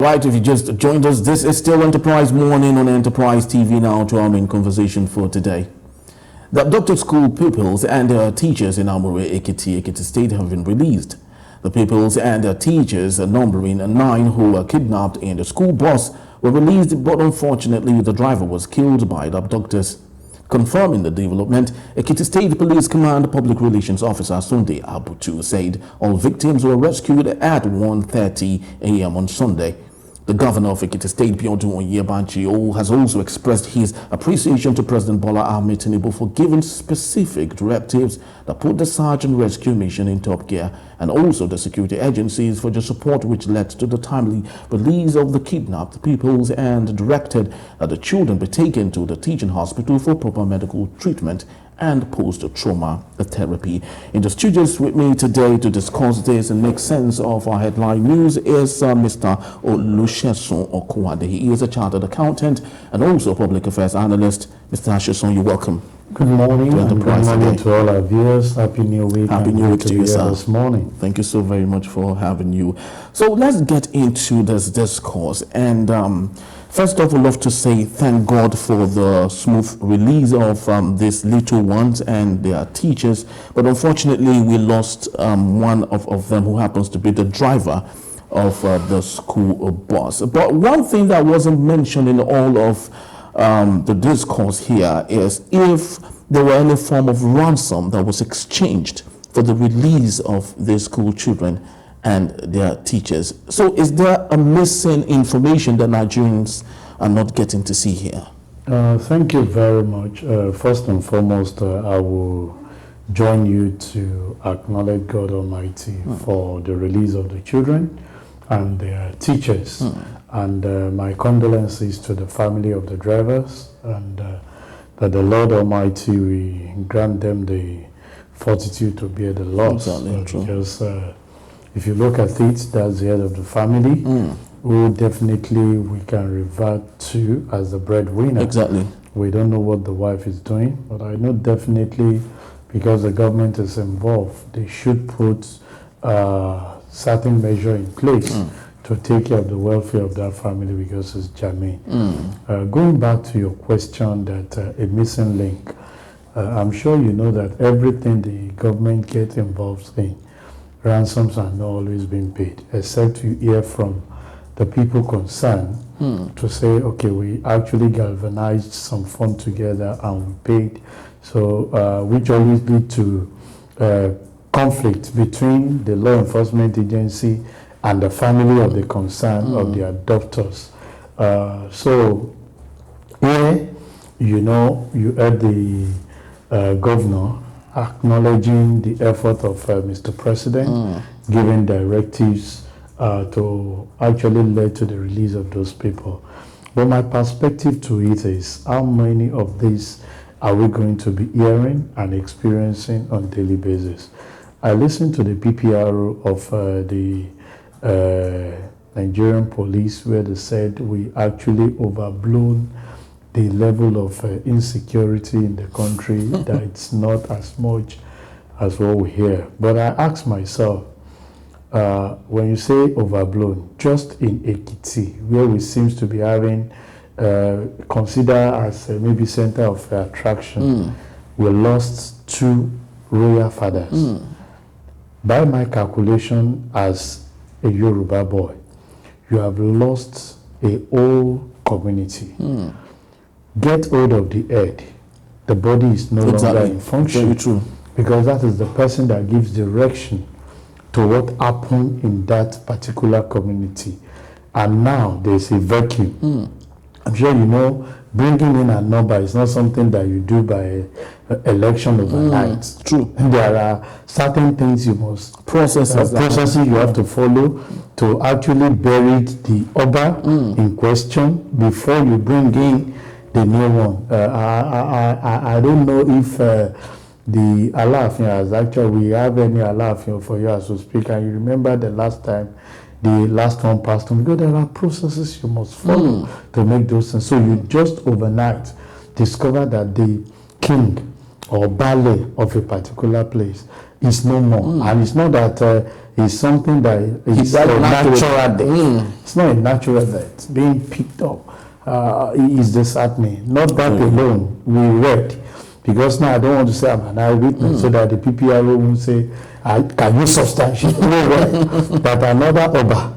Right, if you just joined us, this is still Enterprise Morning on Enterprise TV now to our main conversation for today. The abducted school pupils and their teachers in Emure Ekiti, Ekiti State have been released. The pupils and their teachers, numbering 9 who were kidnapped in the school bus, were released, but unfortunately the driver was killed by the abductors. Confirming the development, Ekiti State Police Command Public Relations Officer Sunday Abutu said all victims were rescued at 1:30 a.m. on Sunday. The governor of Ekiti State, Abutu Sunday, has also expressed his appreciation to President Bola Ahmed Tinubu for giving specific directives that put the search and rescue mission in top gear, and also the security agencies for the support which led to the timely release of the kidnapped pupils, and directed that the children be taken to the teaching hospital for proper medical treatment and post-trauma therapy. In the studios with me today to discuss this and make sense of our headline news is Mr. Olusegun Okwade. He is a chartered accountant and also a public affairs analyst. Mr. Olusegun, you're welcome. Good morning, and good morning to all our viewers. Happy New Week. Happy New Week to you, sir. This morning. Thank you so very much for having you. So let's get into this discourse. And first off, we'd love to say thank God for the smooth release of these little ones and their teachers. But unfortunately, we lost one of them, who happens to be the driver of the school bus. But one thing that wasn't mentioned in all of the discourse here is if there were any form of ransom that was exchanged for the release of the school children and their teachers. So is there a missing information that Nigerians are not getting to see here? Thank you very much. First and foremost, I will join you to acknowledge God Almighty for the release of the children and their teachers. And my condolences to the family of the drivers, and that the Lord Almighty will grant them the fortitude to bear the loss. Because if you look at it, that's the head of the family, who definitely we can revert to as the breadwinner. Exactly. We don't know what the wife is doing, but I know definitely, because the government is involved, they should put certain measure in place to take care of the welfare of that family, because it's germane. Going back to your question that a missing link, I'm sure you know that everything the government gets involved in, ransoms are not always being paid, except you hear from the people concerned to say, okay, we actually galvanized some fund together and we paid. So which always lead to conflict between the law enforcement agency and the family of the concern of the adopters. So here, you know, you heard the governor acknowledging the effort of Mr. President, giving directives to actually lead to the release of those people. But my perspective to it is, how many of these are we going to be hearing and experiencing on a daily basis? I listened to the PPRO of the Nigerian police, where they said we actually overblown the level of insecurity in the country, that it's not as much as what we hear. But I ask myself, when you say overblown, just in Ekiti, where we seems to be having considered as maybe center of attraction, we lost 2 royal fathers. By my calculation as a Yoruba boy, you have lost a whole community. Get hold of the head, the body is no longer in function. Very true. Because that is the person that gives direction to what happened in that particular community. And now there's a vacuum. I'm sure you know, bringing in a number is not something that you do by election overnight. True. There are certain things you must processes you have to follow to actually bury the Oba in question before you bring in the new one. I don't know if the Alaafin has actually, we have any Alaafin for you as to speak. And you remember the last time the last one passed on, because there are processes you must follow to make those things. So you just overnight discover that the king or ballet of a particular place is no more. And it's not that is something that is a natural death. It's not a natural death. Being picked up is disheartening. Not that alone. We read, because now I don't want to say I'm an eyewitness, so that the PPRO won't say, can you substantiate that another Oba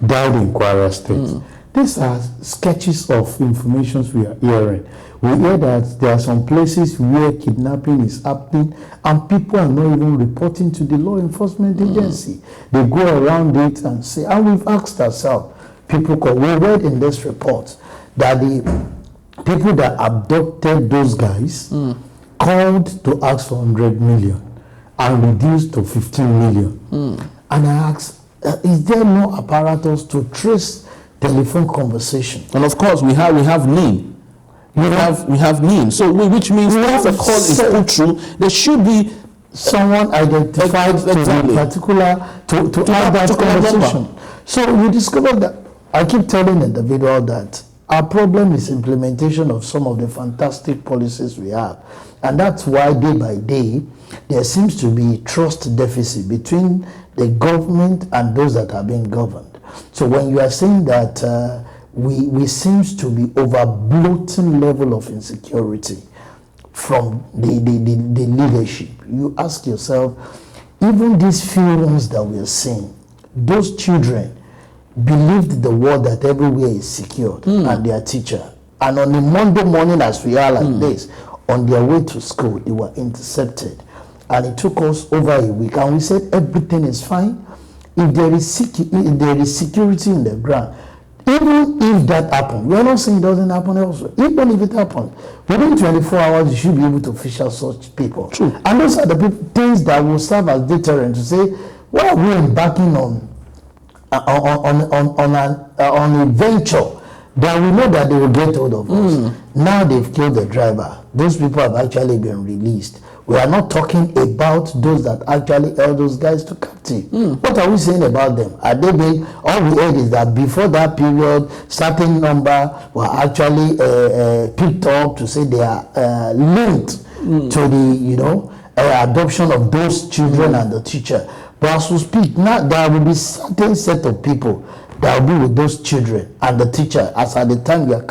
died in Kwara State. These are sketches of information we are hearing. We hear that there are some places where kidnapping is happening and people are not even reporting to the law enforcement agency. They go around it and say, and we've asked ourselves, we read in this report that the people that abducted those guys called to ask for 100 million and reduced to 15 million. And I asked, is there no apparatus to trace telephone conversation? And of course, we have name. We have name. So which means if a call is put through, there should be someone identified to particular to have that conversation. So we discovered that I keep telling the individual that our problem is implementation of some of the fantastic policies we have. And that's why day by day, there seems to be trust deficit between the government and those that are being governed. So when you are saying that we seems to be over-bloating level of insecurity from the leadership, you ask yourself, even these few ones that we are seeing, those children believed the word that everywhere is secured and their teacher. And on a Monday morning, as we are like this, on their way to school, they were intercepted. And it took us over a week. And we said everything is fine. If there is security in the ground, even if that happens, we are not saying it doesn't happen elsewhere. Even if it happens, within 24 hours, you should be able to fish out such people. True. And those are the things that will serve as deterrent to say, why are we embarking on a venture that we know that they will get hold of us? Now they've killed the driver. Those people have actually been released. We are not talking about those that actually held those guys to captive. What are we saying about them? Are they being, all we heard is that before that period, certain number were actually picked up to say they are linked to the, adoption of those children and the teacher. But as we speak, now there will be certain set of people that will be with those children and the teacher as at the time we are,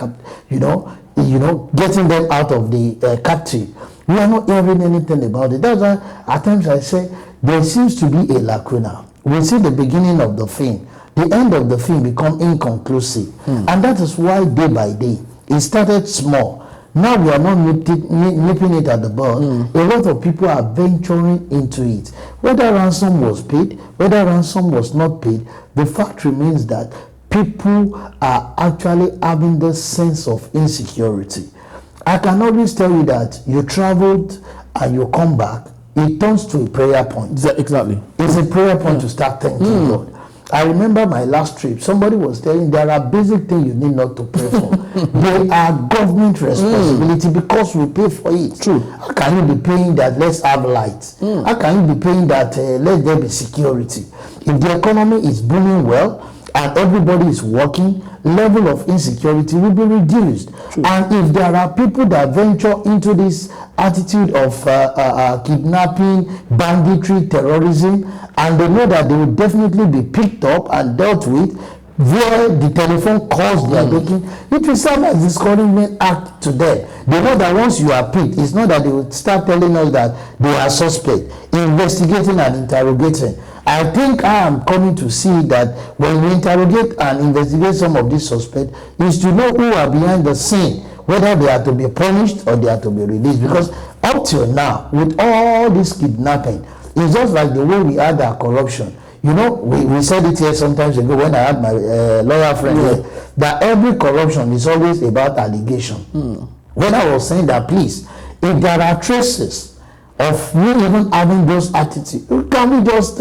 getting them out of the captive. We are not hearing anything about it. That's why at times I say there seems to be a lacuna. We see the beginning of the film. The end of the film become inconclusive. And that is why day by day, it started small. Now we are not nipping it at the bud. A lot of people are venturing into it. Whether ransom was paid, whether ransom was not paid, the fact remains that people are actually having this sense of insecurity. I can always tell you that you traveled and you come back, it turns to a prayer point. Exactly. It's a prayer point to start thanking God. I remember my last trip, somebody was telling there are basic things you need not to pray for. They are government responsibility because we pay for it. True. How can you be paying that let's have light? How can you be paying that let there be security? If the economy is booming well and everybody is working, level of insecurity will be reduced. True. And if there are people that venture into this attitude of kidnapping, banditry, terrorism, and they know that they will definitely be picked up and dealt with via the telephone calls they are making, it will serve as discouragement act to them. They know that once you are picked, it's not that they will start telling us that they are suspect, investigating and interrogating. I think I am coming to see that when we interrogate and investigate some of these suspects, is to know who are behind the scene, whether they are to be punished or they are to be released. Because up till now, with all this kidnapping, it's just like the way we had our corruption. You know, we said it here sometimes ago when I had my lawyer friend here, that every corruption is always about allegation. When I was saying that, please, if there are traces of you even having those attitudes, can we just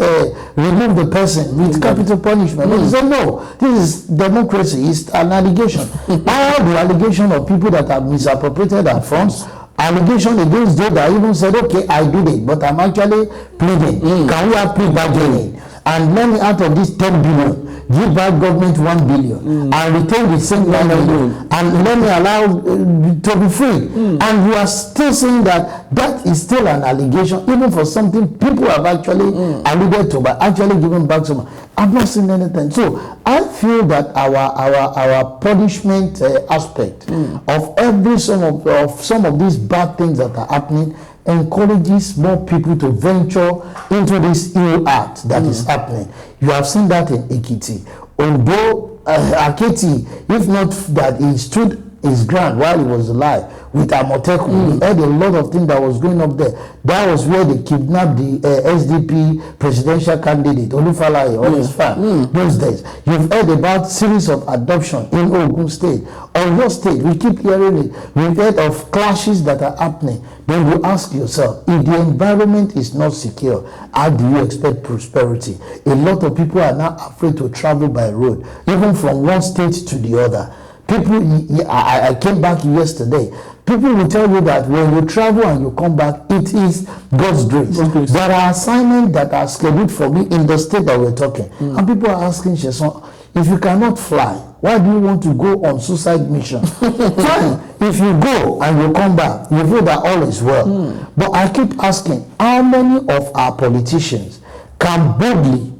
remove the person with capital punishment? But he said, no, this is democracy, it's an allegation. All the allegation of people that have misappropriated our funds, allegation against those that even said, okay, I did it, but I'm actually pleading. Can we have plea bargaining? And let me, out of this 10 billion, give back government 1 billion and retain the same 1 million and let me allow to be free. And you are still saying that that is still an allegation, even for something people have actually alluded to, but actually giving back some. I've not seen anything. So I feel that our punishment aspect of some of these bad things that are happening encourages more people to venture into this ill act that is happening. You have seen that in Ekiti. Although Ekiti, if not that he stood his ground while he was alive with Amotekun, we heard a lot of things that was going up there. That was where they kidnapped the SDP presidential candidate Olufalaye or his family those days. You've heard about series of adoption in Ogun State, Oyo State. We keep hearing it. We've heard of clashes that are happening. Then you ask yourself, if the environment is not secure, how do you expect prosperity? A lot of people are now afraid to travel by road, even from one state to the other. People, I came back yesterday. People will tell you that when you travel and you come back, it is God's grace. There are assignments that are scheduled for me in the state that we're talking. And people are asking, Sheson, if you cannot fly, why do you want to go on suicide mission? Fine. If you go and you come back, you feel that all is well. But I keep asking, how many of our politicians can boldly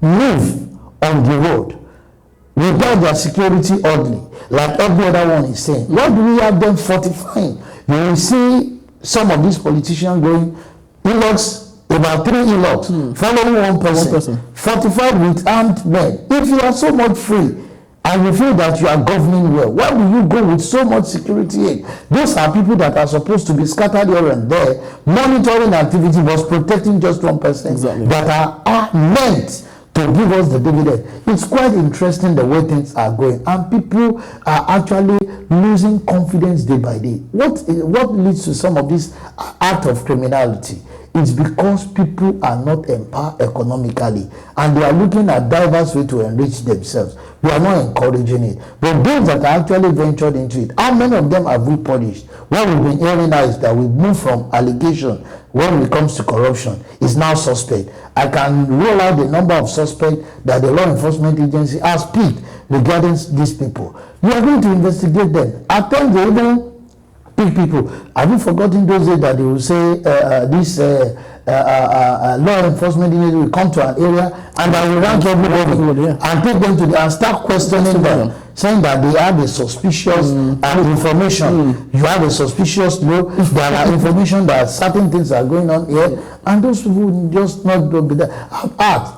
move on the road without their security orderly, like every other one is saying? Why do we have them fortifying? You will see some of these politicians going, e-locks, about 3 e-locks, following one person, fortified with armed men. If you are so much free and you feel that you are governing well, why will you go with so much security aid? Those are people that are supposed to be scattered here and there, monitoring activity, but protecting just one person, that are meant to give us the dividend. It's quite interesting the way things are going, and people are actually losing confidence day by day. What leads to some of this act of criminality? It's because people are not empowered economically, and they are looking at diverse ways to enrich themselves. We are not encouraging it. But those that are actually ventured into it, how many of them have we punished? What we've been hearing now is that we move from allegation when it comes to corruption is now suspect. I can roll out the number of suspects that the law enforcement agency has picked regarding these people. We are going to investigate them. At times they even pick people. Have you forgotten those days that they will say this law enforcement agency will come to an area and they will rank everybody and take them to and start questioning them, saying that they have a suspicious information. You have a suspicious law. There are information that certain things are going on here, and those people will just not be there. I've asked,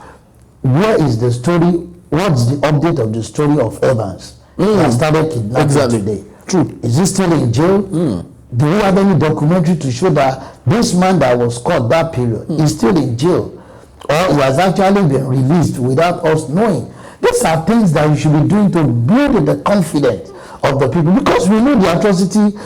where is the story? What's the update of the story of Evans that started kidnapping today? True. Is he still in jail? Do we have any documentary to show that this man that was caught that period is still in jail, or he has actually been released without us knowing? These are things that we should be doing to build the confidence of the people, because we know the atrocity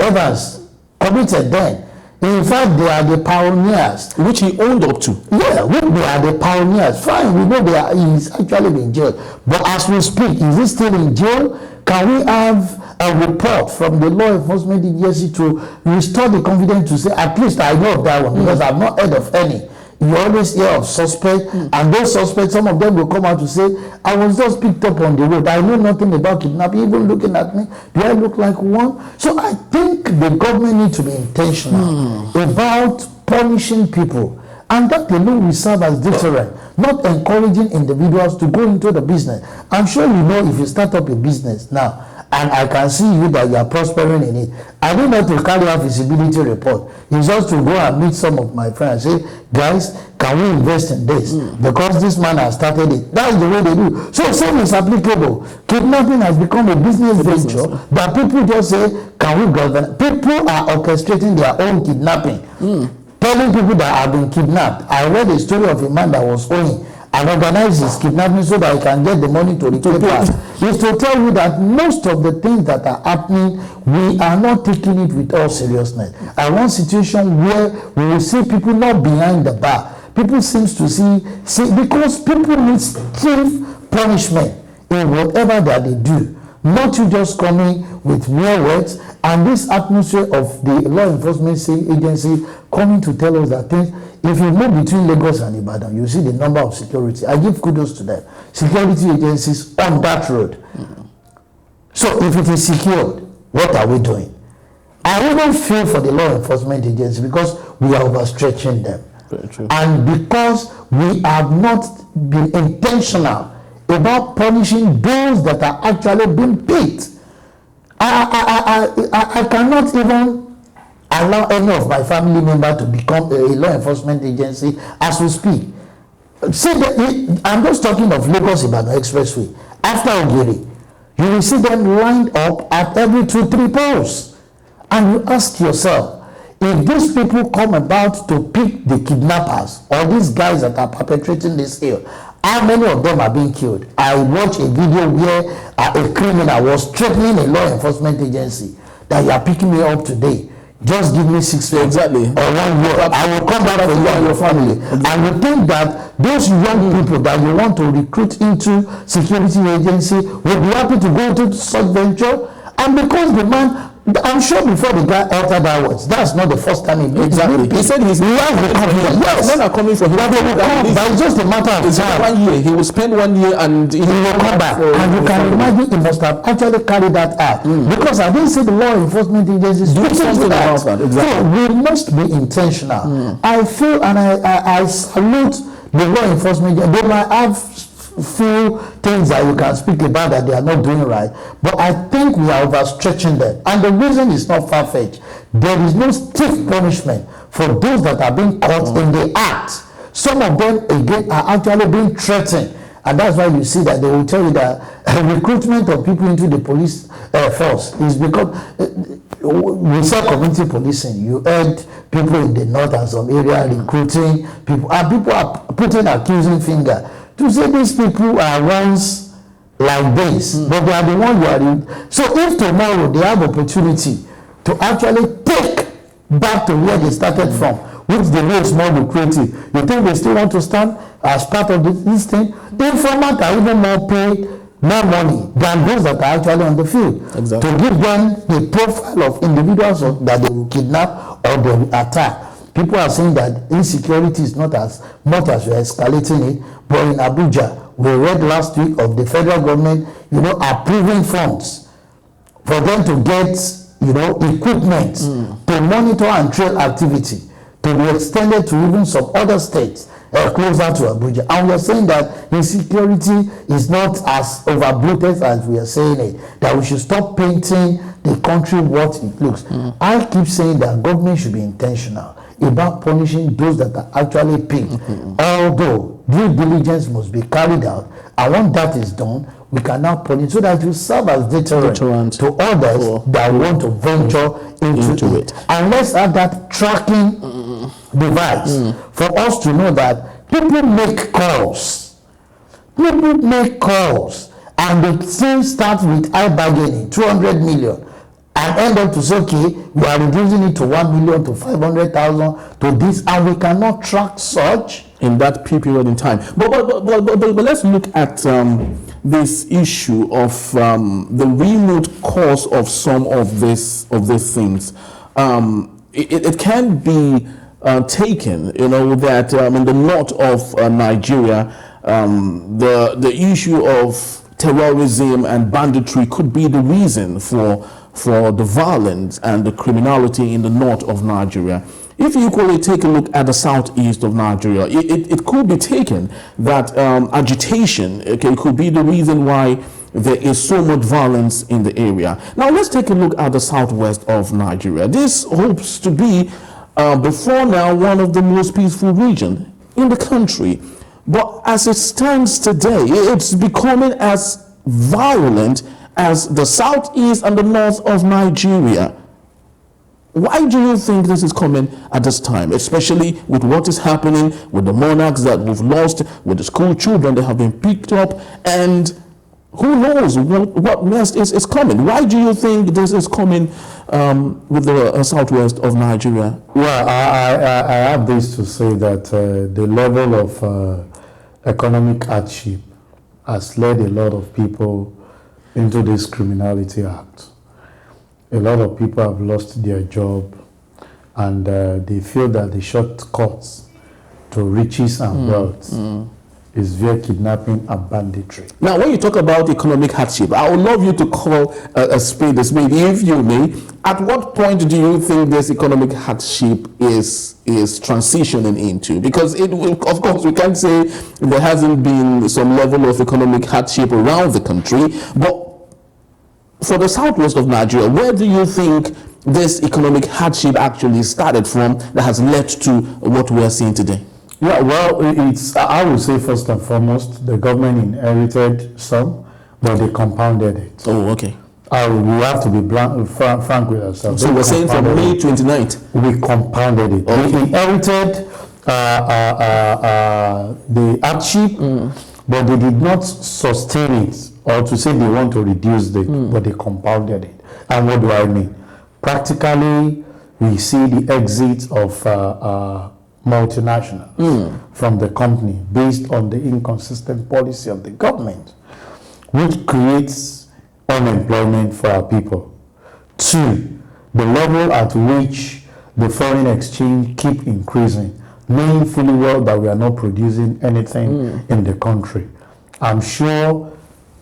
Evans committed then. In fact, they are the pioneers, which he owned up to. Yeah, they are the pioneers. Fine, we know he's actually been jailed. But as we speak, is he still in jail? Can we have a report from the law enforcement agency to restore the confidence to say, at least I know of that one, because I've not heard of any. You always hear of suspects, and those suspects, some of them will come out to say, I was just picked up on the road. I know nothing about kidnapping. Even looking at me, do I look like one? So I think the government needs to be intentional about punishing people. And that alone will serve as deterrent, not encouraging individuals to go into the business. I'm sure you know, if you start up a business now, and I can see you that you are prospering in it, I don't have to carry out feasibility report. It's just to go and meet some of my friends and say, guys, can we invest in this? Because this man has started it. That's the way they do. So same is applicable. Kidnapping has become a business venture that people just say, can we govern? People are orchestrating their own kidnapping. Telling people that have been kidnapped. I read a story of a man that was owing and organized his kidnapping so that he can get the money to repay back. Is to tell you that most of the things that are happening, we are not taking it with all seriousness. I want situation where we will see people not behind the bar. People seems to see because people need stiff punishment in whatever that they do. not you just coming with mere words, and this atmosphere of the law enforcement agency coming to tell us that things. If you move between Lagos and Ibadan, you see the number of security. I give kudos to them. Security agencies on that road. So if it is secured, what are we doing? I wouldn't feel for the law enforcement agency because we are overstretching them. Very true. And because we have not been intentional about punishing those that are actually being picked. I cannot even allow any of my family member to become a law enforcement agency as we speak. See, I'm just talking of Lagos-Ibadan Expressway. After Ogiri, you will see them lined up at every 2-3 posts. And you ask yourself, if these people come about to pick the kidnappers or these guys that are perpetrating this ill, how many of them are being killed? I watched a video where a criminal was threatening a law enforcement agency that you are picking me up today. Just give me 6 months exactly. or 1 year. I will come back for you and your family. Exactly. And you think that those young people that you want to recruit into security agency will be happy to go into such venture? And because the man, I'm sure before the guy uttered that words, that's not the first time he did. Exactly. He said he's yes. Men are coming for him. But it's just a matter of time. 1 year. He will spend 1 year and he will come back. And you can imagine he must have actually carried that out. Because I didn't see the law enforcement agencies do something about that. Exactly. So we must be intentional. I feel and I salute the law enforcement. They might have few things that you can speak about that they are not doing right, but I think we are overstretching them, and the reason is not far-fetched. There is no stiff punishment for those that are being caught in the act. Some of them again are actually being threatened, and that's why you see that they will tell you that recruitment of people into the police force is because we say community policing. You heard people in the north and some area recruiting people, and people are putting accusing finger to say these people are ones like this, but they are the ones you are in. So if tomorrow they have opportunity to actually take back to where they started from, which the way is more lucrative, you think they still want to stand as part of this thing? The informant are even more paid, more money than those that are actually on the field. Exactly. To give them the profile of individuals that they will kidnap or they will attack. People are saying that insecurity is not as much as we are escalating it, but in Abuja, we read last week of the federal government, approving funds for them to get, equipment to monitor and trail activity, to be extended to even some other states closer to Abuja. And we are saying that insecurity is not as overbloated as we are saying it, that we should stop painting the country what it looks. I keep saying that government should be intentional about punishing those that are actually picked. Although due diligence must be carried out, and when that is done, we can now punish so that you serve as deterrent to others that want to venture into it. And let's have that tracking device for us to know that people make calls. People make calls, and they still start with high bargaining, 200 million. And end up to say, okay, we are reducing it to 1 million, to 500,000, to this, and we cannot track such in that period in time. But let's look at this issue of the remote cause of some of these things. It can be taken, that in the north of Nigeria, the issue of terrorism and banditry could be the reason for the violence and the criminality in the north of Nigeria. If you equally take a look at the southeast of Nigeria, it could be taken that agitation could be the reason why there is so much violence in the area. Now let's take a look at the southwest of Nigeria. This hopes to be, before now, one of the most peaceful regions in the country. But as it stands today, it's becoming as violent as the southeast and the north of Nigeria. Why do you think this is coming at this time, especially with what is happening with the monarchs that we've lost, with the school children that have been picked up, and who knows what next is coming? Why do you think this is coming with the southwest of Nigeria? Well, I have this to say that the level of economic hardship has led a lot of people into this criminality act. A lot of people have lost their job, and they feel that the shortcuts to riches and wealth is via kidnapping and banditry. Now, when you talk about economic hardship, I would love you to call a spade, if you may. At what point do you think this economic hardship is transitioning into? Because of course, we can't say there hasn't been some level of economic hardship around the country, but for the southwest of Nigeria, where do you think this economic hardship actually started from that has led to what we are seeing today? Yeah, well, I would say first and foremost, the government inherited some, but they compounded it. Oh, okay. We have to be frank with ourselves. So we're saying from May 29th? We compounded it. Okay. We inherited the hardship, but they did not sustain it, or to say they want to reduce it, but they compounded it. And what do I mean? Practically, we see the exit of multinationals from the company based on the inconsistent policy of the government, which creates unemployment for our people. 2, the level at which the foreign exchange keep increasing, knowing fully well that we are not producing anything in the country. I'm sure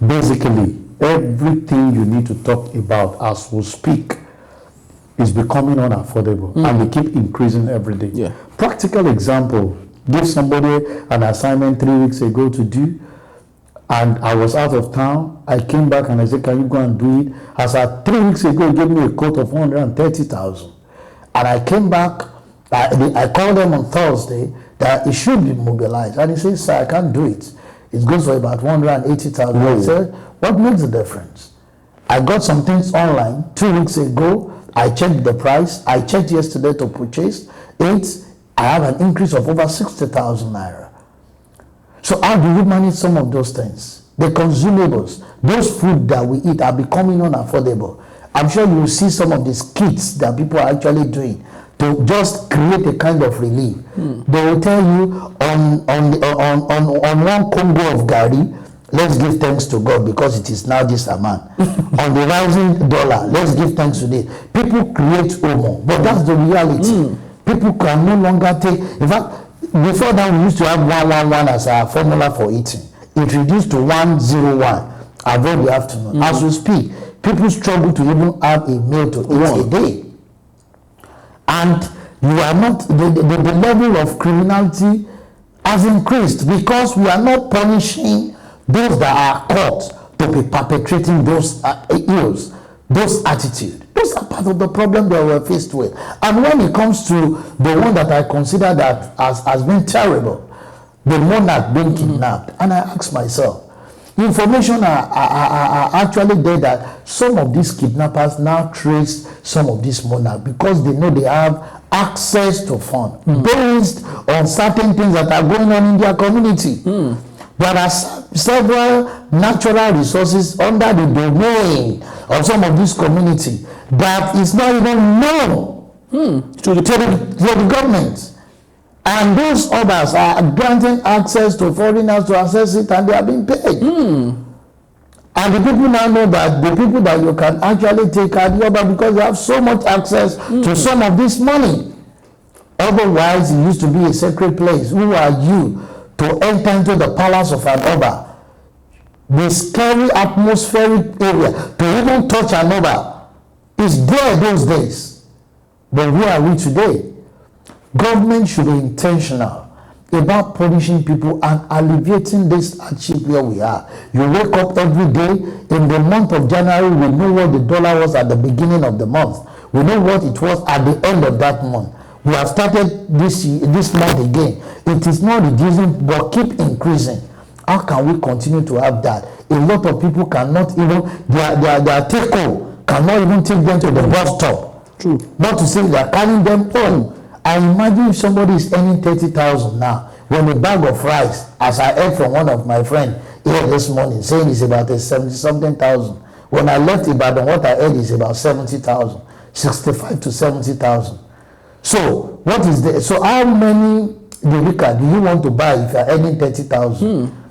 basically everything you need to talk about as we speak is becoming unaffordable, and they keep increasing every day. Yeah. Practical example, give somebody an assignment 3 weeks ago to do, and I was out of town. I came back and I said, can you go and do it? As at 3 weeks ago, he gave me a quote of 130,000. And I came back, I called them on Thursday that it should be mobilized. And he said, sir, I can't do it. It goes for about 180,000. I said, what makes the difference? I got some things online 2 weeks ago. I checked the price. I checked yesterday to purchase it. I have an increase of over 60,000 naira. So how do you manage some of those things? The consumables, those food that we eat are becoming unaffordable. I'm sure you will see some of these kits that people are actually doing to just create a kind of relief. They will tell you on one Congo of Gari, let's give thanks to God because it is now this amount. On the rising dollar, let's give thanks to this. People create Omo, but that's the reality. People can no longer take, in fact, before that we used to have 111 as our formula for eating. It reduced to 101 about the afternoon. As we speak, people struggle to even have a meal to eat a day. And you are not, the level of criminality has increased because we are not punishing those that are caught to be perpetrating those ills, those attitudes. Those are part of the problem that we're faced with. And when it comes to the one that I consider that has been terrible, the monarch being kidnapped, and I ask myself, information are actually there that some of these kidnappers now trace some of these monarchs because they know they have access to funds based on certain things that are going on in their community. There are several natural resources under the domain of some of this community that is not even known to the government. And those others are granting access to foreigners to access it, and they are being paid. And the people now know that the people that you can actually take are the other because they have so much access to some of this money. Otherwise, it used to be a sacred place. Who are you to enter into the palace of an Oba? The scary atmospheric area to even touch an Oba is there those days. But where are we today? Government should be intentional about punishing people and alleviating this hardship where we are. You wake up every day. In the month of January, we know what the dollar was at the beginning of the month. We know what it was at the end of that month. We have started this month again. It is not reducing, but keep increasing. How can we continue to have that? A lot of people cannot even, their take-home cannot even take them to the bus stop. True. Not to say they are carrying them home. I imagine if somebody is earning 30,000 now, when a bag of rice, as I heard from one of my friends here this morning, saying it's about 70-something thousand. When I left Ibadan, what I heard is about 70,000, 65 to 70,000. So what is the? So how many Derika do you want to buy if you are earning 30,000?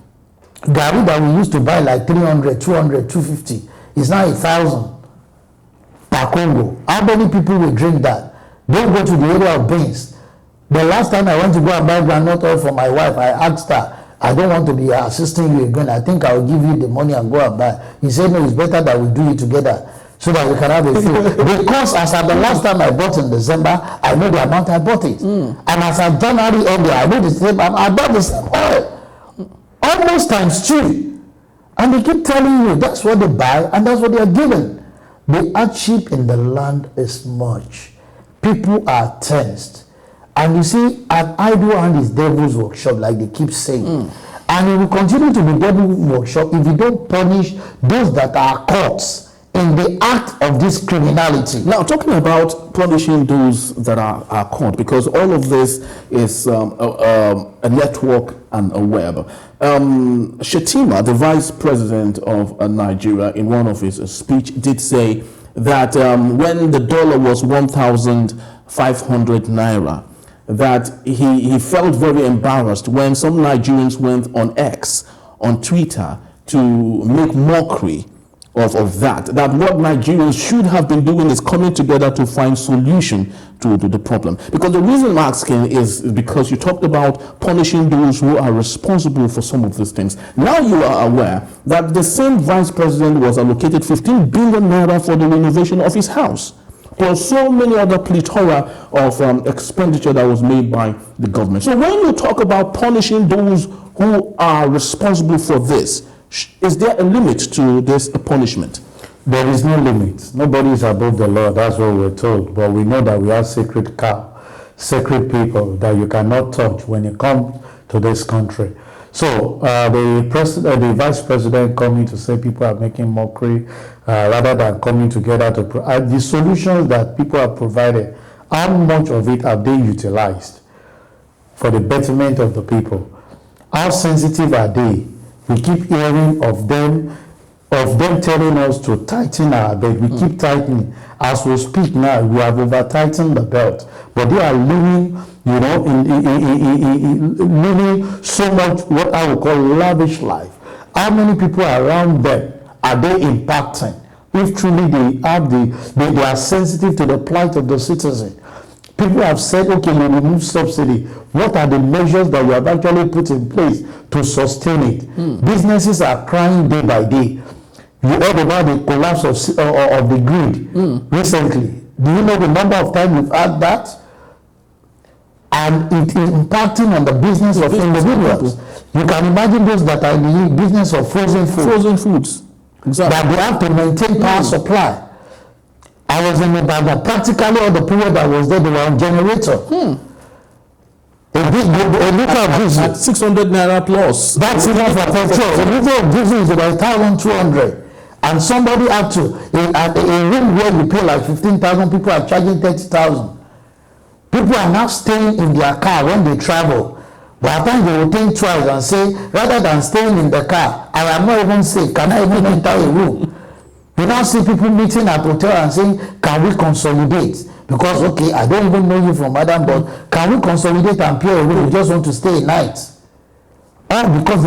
Gari that we used to buy like 300, 200, 250 is now 1,000 per Congo. How many people will drink that? Don't go to the area of beans. The last time I went to go and buy groundnut oil for my wife, I asked her, I don't want to be assisting you again. I think I'll give you the money and go and buy. He said, no, it's better that we do it together so that we can have a few. Because as at the last time I bought in December, I know the amount I bought it. And as at January earlier, I know the same, I bought the same oil. Almost times 2. And they keep telling you that's what they buy and that's what they are given. The hardship in the land is much. People are tensed. And you see, an idle hand is devil's workshop, like they keep saying. And it will continue to be devil's workshop if you don't punish those that are caught in the act of this criminality. Now, talking about punishing those that are caught, because all of this is a network and a web. Shetima, the vice president of Nigeria, in one of his speech, did say that when the dollar was 1,500 naira, that he felt very embarrassed when some Nigerians went on X, on Twitter, to make mockery of that what Nigerians should have been doing is coming together to find solution to the problem. Because the reason I'm asking is because you talked about punishing those who are responsible for some of these things. Now you are aware that the same vice president was allocated 15 billion naira for the renovation of his house. There are so many other plethora of expenditure that was made by the government. So when you talk about punishing those who are responsible for this, is there a limit to this punishment? There is no limit. Nobody is above the law. That's what we're told. But we know that we have sacred cow, sacred people that you cannot touch when you come to this country. So the vice president coming to say people are making mockery rather than coming together to the solutions that people have provided. How much of it have they utilized for the betterment of the people? How sensitive are they? We keep hearing of them telling us to tighten our belt. We keep tightening. As we speak now, we have over-tightened the belt. But they are living, living so much what I would call lavish life. How many people around them are they impacting? If truly they are sensitive to the plight of the citizen. People have said, okay, you remove subsidy. What are the measures that you have actually put in place to sustain it? Businesses are crying day by day. You heard about the collapse of the grid recently. Do you know the number of times we've had that? And it is impacting on the business of individuals. You can imagine those that are in the business of frozen foods. Exactly. That they have to maintain power supply. I was in Ibadan, practically all the people that was there, they were on generator. A liter of diesel. At 600 naira plus. That's enough for petrol. A liter of diesel is about 1,200. And somebody had to, a room where you pay like 15,000, people are charging 30,000. People are now staying in their car when they travel. But at times they will think twice and say, rather than staying in the car, I am not even safe, can I even enter a room? You now see people meeting at hotel and saying, can we consolidate? Because, okay, I don't even know you from Adam, but can we consolidate and pay a room? We just want to stay a night. All because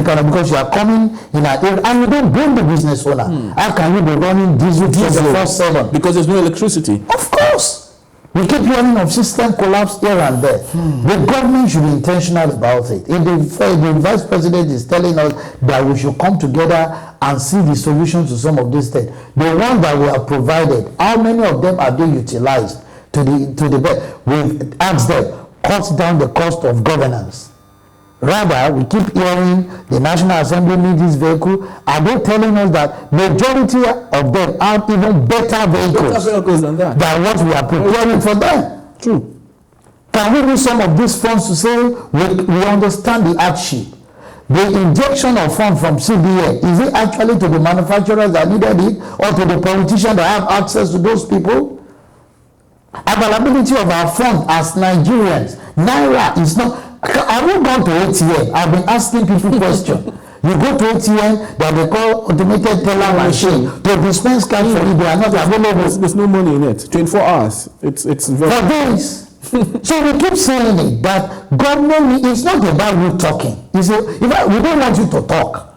you are coming in an area and you don't blame the business owner. How can you be running diesel 24/7? Because there's no electricity. Of course. We keep hearing of system collapse here and there. The government should be intentional about it. If the vice president is telling us that we should come together and see the solution to some of these things, the ones that we have provided, how many of them are they utilized to the best? We've asked them, cut down the cost of governance. Rather, we keep hearing the National Assembly needs this vehicle. Are they telling us that majority of them have even better vehicles than that? Than what we are preparing for them? True. Can we use some of these funds to say we understand the hardship? The injection of funds from CBN, is it actually to the manufacturers that needed it or to the politicians that have access to those people? Availability of our funds as Nigerians. Naira is not... I won't go to ATM. I've been asking people questions. You go to ATM that they call automated teller machine to dispense cash for you. They are not available. There's no money in it. 24 hours. It's very... For days. So we keep saying it, that government is not about you talking. You see, we don't want you to talk.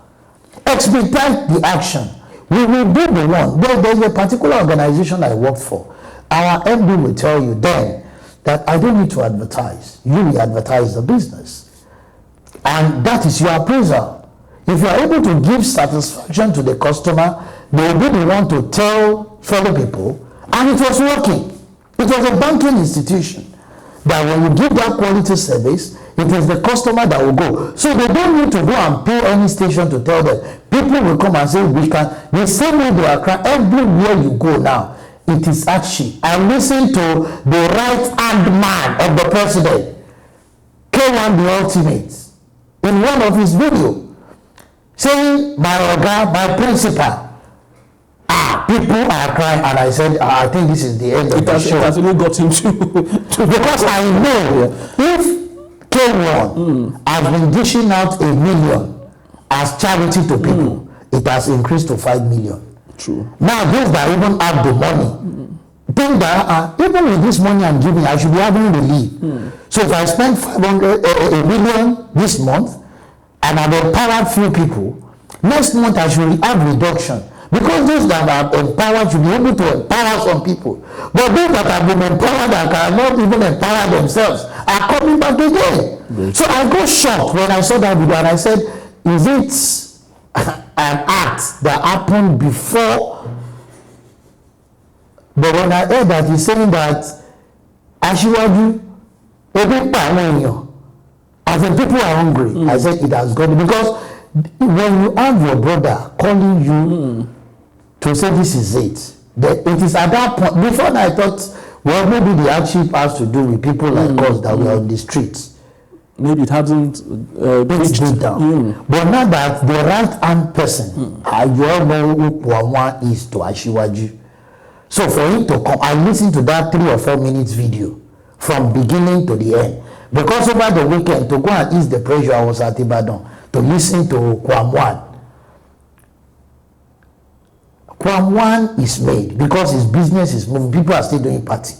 expedite the action. We will be the one. There's a particular organization I worked for. Our MD will tell you then that I don't need to advertise. You will advertise the business. And that is your appraisal. If you are able to give satisfaction to the customer, they will be the one to tell fellow people, and it was working. It was a banking institution that when you give that quality service, it is the customer that will go. So they don't need to go and pay any station to tell them. People will come and say, we can. The same way they are crying, everywhere you go now, it is actually. I listened to the right-hand man of the president, K1 the Ultimate, in one of his videos, saying, my Oga, my principal, people are crying, and I said, I think this is the end of the show. It has really got him to because I know if K1 has been dishing out $1 million as charity to people, it has increased to 5 million. True. Now those that even have the money think that even with this money I'm giving, I should be having relief. So if I spend $1 million this month and I've empowered few people, next month I should have reduction. Because those that are empowered should be able to empower some people. But those that have been empowered and cannot even empower themselves are coming back again. So I got shocked when I saw that video, and I said, is it an act that happened before? But when I heard that he's saying that Ashiwaju, as in people are hungry, I said it has gone. Because when you have your brother calling you to say this is it, it is at that point. Before that I thought, well, maybe the hardship has to do with people like us that were on the streets. Maybe it hasn't reached down. But now that the right-hand person, I all know who Kwamwa is to Ashiwaju. So for him to come, I listened to that 3 or 4 minutes video from beginning to the end. Because over the weekend, to go and ease the pressure, I was at Ibadan to listen to Kwamwan. Kwamwan is made because his business is moving. People are still doing party.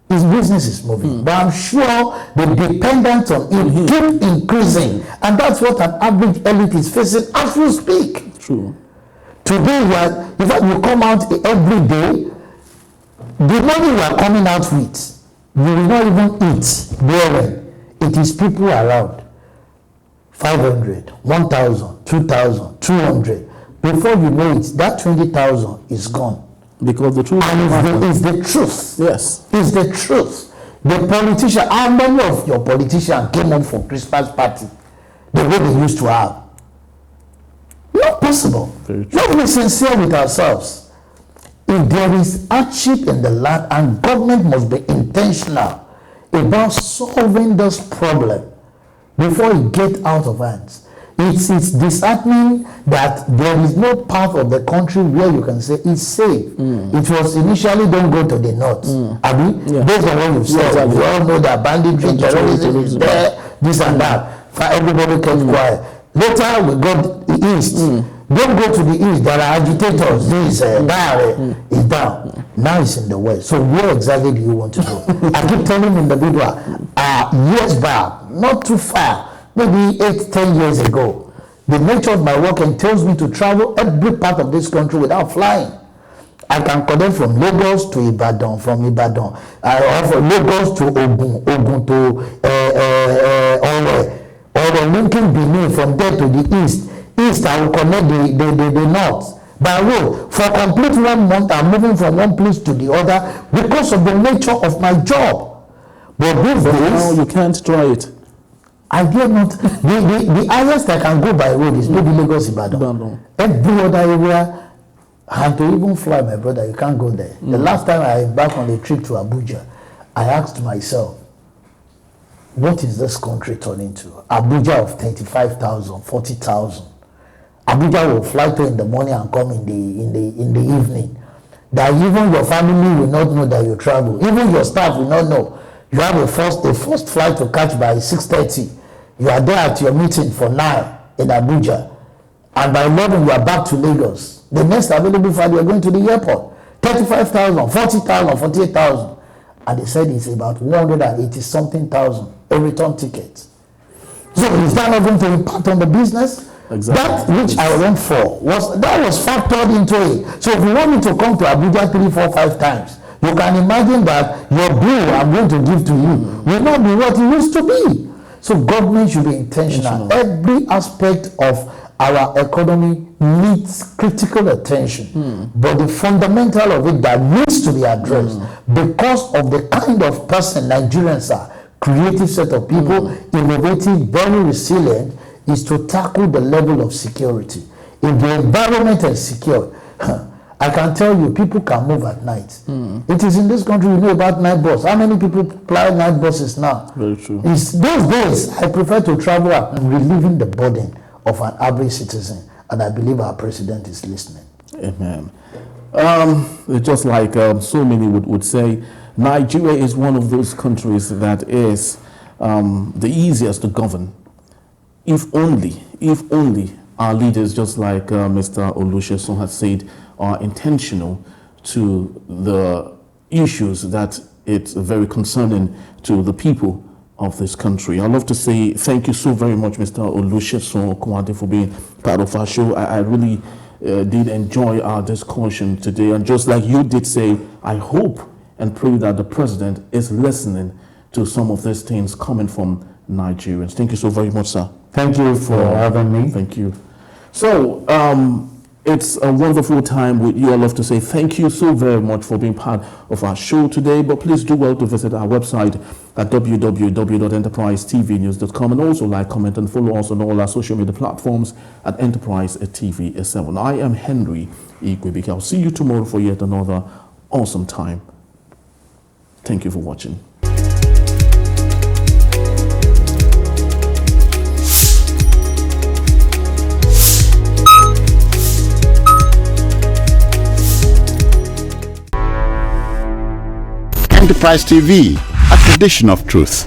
His business is moving. But I'm sure the dependence on him keep increasing. And that's what an average elite is facing as we speak. True. Today, in fact, we come out every day. The money we are coming out with, you will not even eat there. It is people around. 500, 1,000, 2,000, 200. Before you know it, that 20,000 is gone. Because the truth is the truth. Yes. It's the truth. The politician, how many of your politicians came home for Christmas party the way they used to have? Not possible. Let's be sincere with ourselves. If there is hardship in the land, and government must be intentional about solving this problem before it gets out of hands. It's disheartening that there is no part of the country where you can say it's safe. It was initially don't go to the north. Based on what you've said, we all know that banditry, terrorism is there, this and that. For everybody kept quiet. Later we got the east. Don't go to the east. There are agitators. This is down. Now it's in the west. So where exactly do you want to go? I keep telling individual, years back, not too far, maybe 8-10 years ago, the nature of my work entails me to travel every part of this country without flying. I can connect from Lagos to Ibadan, from Ibadan, or from Lagos to Ogun to or linking Benin, from there to the east. East, I will connect the north. By road, for complete 1 month, I'm moving from one place to the other because of the nature of my job. But these days, now you can't try it. I dare not. The highest I can go by road is maybe Lagos, Ibadan. Every other area, and to even fly, my brother, you can't go there. The last time I embarked on a trip to Abuja, I asked myself, what is this country turning to? Abuja of 35,000, 40,000. Abuja will fly to in the morning and come in the evening. That even your family will not know that you travel. Even your staff will not know. You have a first flight to catch by 6:30. You are there at your meeting for 9 in Abuja. And by 11, you are back to Lagos. The next available flight, you are going to the airport. 35,000, 40,000, 48,000. And they said it's about 180-something thousand a return ticket. So is that not going to impact on the business? Exactly. That which I went for was factored into it. So if you want me to come to Abuja 3, 4, 5 times, you can imagine that your bill I'm going to give to you will not be what it used to be. So government should be intentional. Every aspect of our economy needs critical attention, but the fundamental of it that needs to be addressed because of the kind of person Nigerians are, creative set of people, innovative, very resilient, is to tackle the level of security. If the environment is secure, I can tell you, people can move at night. It is in this country, you know about night bus. How many people fly night buses now? Very true. It's those days, I prefer to travel and relieving the burden of an average citizen. And I believe our president is listening. Amen. Just like so many would say, Nigeria is one of those countries that is the easiest to govern. If only our leaders, just like Mr. Olusegun has said, are intentional to the issues that it's very concerning to the people of this country. I'd love to say thank you so very much, Mr. Olusegun, for being part of our show. I really did enjoy our discussion today. And just like you did say, I hope and pray that the president is listening to some of these things coming from Nigerians. Thank you so very much, sir. Thank you for having me. Thank you. So, it's a wonderful time with you. I'd love to say thank you so very much for being part of our show today. But please do well to visit our website at www.enterprisetvnews.com and also like, comment, and follow us on all our social media platforms at Enterprise TV 7. I am Henry Ikwebike. I'll see you tomorrow for yet another awesome time. Thank you for watching. Enterprise TV, a tradition of truth.